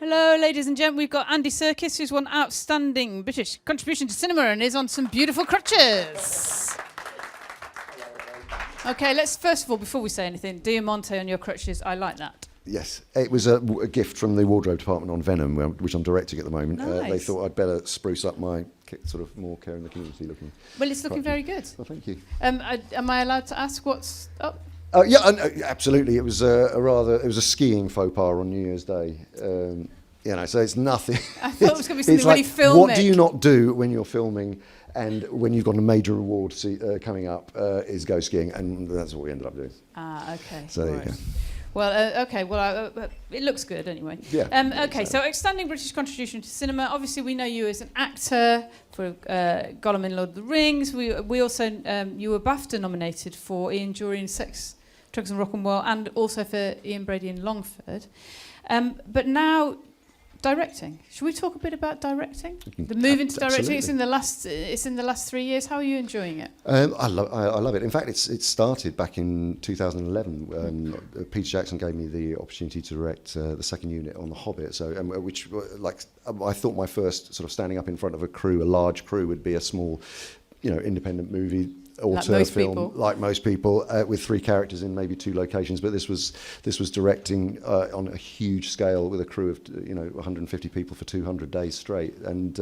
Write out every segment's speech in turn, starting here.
Hello, ladies and gentlemen. We've got Andy Serkis, who's won Outstanding British Contribution to Cinema and is on some beautiful crutches. Okay, let's first of all, before we say anything, Diamante on your crutches. I like that. Yes, it was a gift from the wardrobe department on Venom, which I'm directing at the moment. Nice. They thought I'd better spruce up my sort of more care in the community looking. Well, it's looking very good. Well, thank you. Am I allowed to ask what's up? Absolutely. It was it was a skiing faux pas on New Year's Day. So it's nothing. I thought it was going to be something really filmic. What do you not do when you're filming and when you've got a major award coming up is go skiing, and that's what we ended up doing. Okay. So there you go. Well, okay. Well, it looks good anyway. Yeah. Okay. So, outstanding British contribution to cinema. Obviously, we know you as an actor for Gollum in Lord of the Rings. We also you were BAFTA nominated for Ian Jury in Sex, Drugs and Rock and Roll, and also for Ian Brady in Longford. But now, directing. Should we talk a bit about directing? The move into directing. Absolutely. It's in the last 3 years. How are you enjoying it? I love it. In fact, it started back in 2011. Peter Jackson gave me the opportunity to direct the second unit on The Hobbit. So, which I thought my first sort of standing up in front of a large crew, would be a small, independent movie. Auteur film, like most people, with 3 characters in maybe 2 locations. But this was directing on a huge scale with a crew of 150 people for 200 days straight, and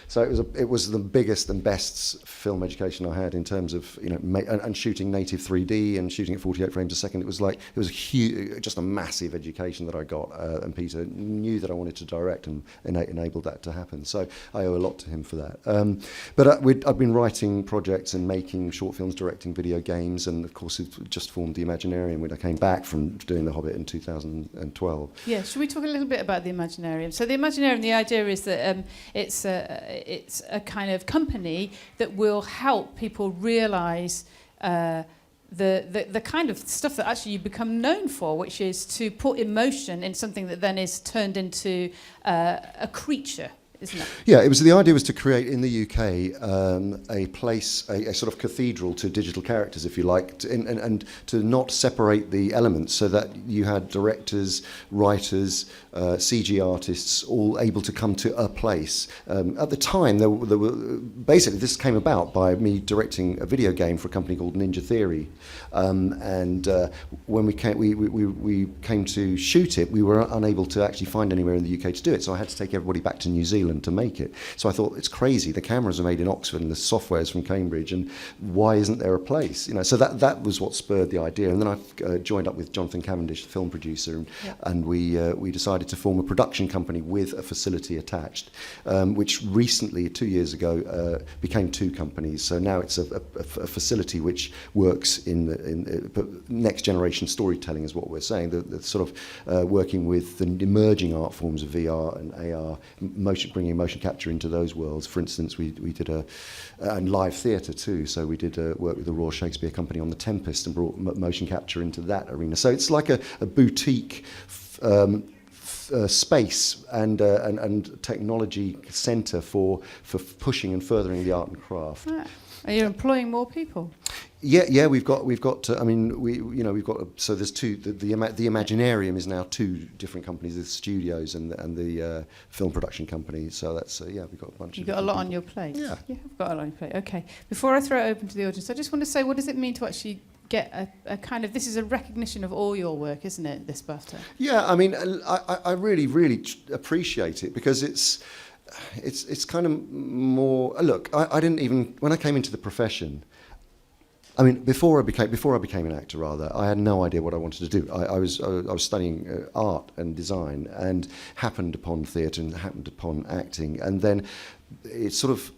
so it was the biggest and best film education I had in terms of and shooting native 3D and shooting at 48 frames a second. It was a huge, just a massive education that I got, and Peter knew that I wanted to direct and enabled that to happen. So I owe a lot to him for that. But I've been writing projects and making short films, directing video games, and of course it just formed the Imaginarium when I came back from doing The Hobbit in 2012. Yeah, should we talk a little bit about the Imaginarium? So the Imaginarium, the idea is that it's a kind of company that will help people realise the kind of stuff that actually you become known for, which is to put emotion in something that then is turned into a creature. Isn't it? Yeah, the idea was to create in the UK a place, a sort of cathedral to digital characters, if you like, and to not separate the elements, so that you had directors, writers, CG artists, all able to come to a place. At the time, there were basically, this came about by me directing a video game for a company called Ninja Theory, and when we came to shoot it, we were unable to actually find anywhere in the UK to do it, so I had to take everybody back to New Zealand to make it. So I thought, it's crazy. The cameras are made in Oxford and the software is from Cambridge, and why isn't there a place? So that was what spurred the idea. And then I joined up with Jonathan Cavendish, the film producer, and we decided to form a production company with a facility attached, which recently, 2 years ago, became 2 companies. So now it's a facility which works in next generation storytelling, is what we're saying. The sort of working with the emerging art forms of VR and AR, bringing motion capture into those worlds. For instance, we did and live theatre too. So we did work with the Royal Shakespeare Company on The Tempest and brought motion capture into that arena. So it's like a boutique space and technology centre for pushing and furthering the art and craft. Yeah. Are you employing more people? Yeah, we've got. we've got. So there's 2. The Imaginarium is now 2 different companies: the studios and the film production company. So that's we've got a bunch. You've got a lot on your plate. Yeah, I've got a lot on your plate. Okay. Before I throw it open to the audience, I just want to say, what does it mean to actually get a kind of, this is a recognition of all your work, isn't it? This BAFTA. Yeah, I mean, I really, really appreciate it, because it's kind of more. Look, I didn't even, when I came into the profession, I mean, before I became an actor, rather, I had no idea what I wanted to do. I was studying art and design, and happened upon theatre and happened upon acting, and then it's sort of,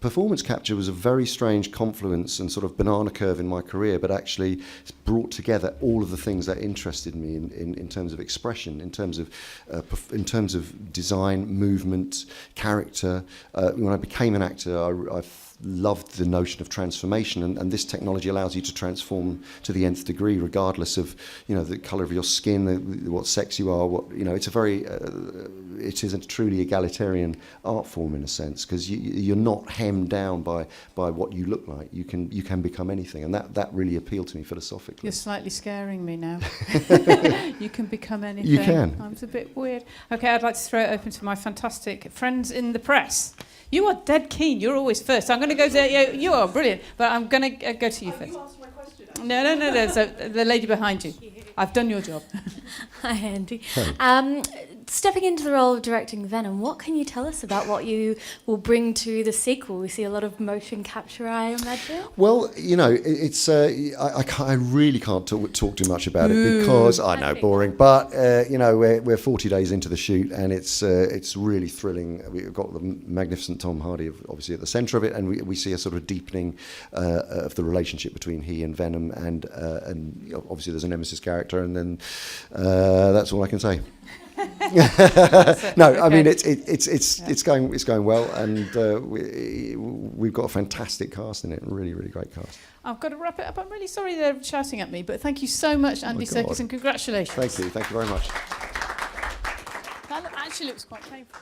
performance capture was a very strange confluence and sort of banana curve in my career, but actually brought together all of the things that interested me in terms of expression, in terms of design, movement, character. When I became an actor, loved the notion of transformation, and this technology allows you to transform to the nth degree, regardless of the colour of your skin, what sex you are. It's a very it is a truly egalitarian art form in a sense, because you're not hemmed down by what you look like. You can become anything, and that really appealed to me philosophically. You're slightly scaring me now. You can become anything. You can. I'm a bit weird. Okay, I'd like to throw it open to my fantastic friends in the press. You are dead keen. You're always first. So I'm going to go to you. Are brilliant, but I'm going to go to you first. You asked my question. No. So the lady behind you. I've done your job. Hi, Andy. Hey. Stepping into the role of directing Venom, what can you tell us about what you will bring to the sequel? We see a lot of motion capture, I imagine. Well, it's I really can't talk too much about it because I know boring, but we're 40 days into the shoot, and it's really thrilling. We've got the magnificent Tom Hardy obviously at the centre of it, and we see a sort of deepening of the relationship between he and Venom, and obviously there's a nemesis character, and then that's all I can say. No, okay. I mean it's going well, and we've got a fantastic cast in it, really great cast. I've got to wrap it up. I'm really sorry they're shouting at me, but thank you so much, Andy Serkis, and congratulations. Thank you very much. That actually looks quite painful.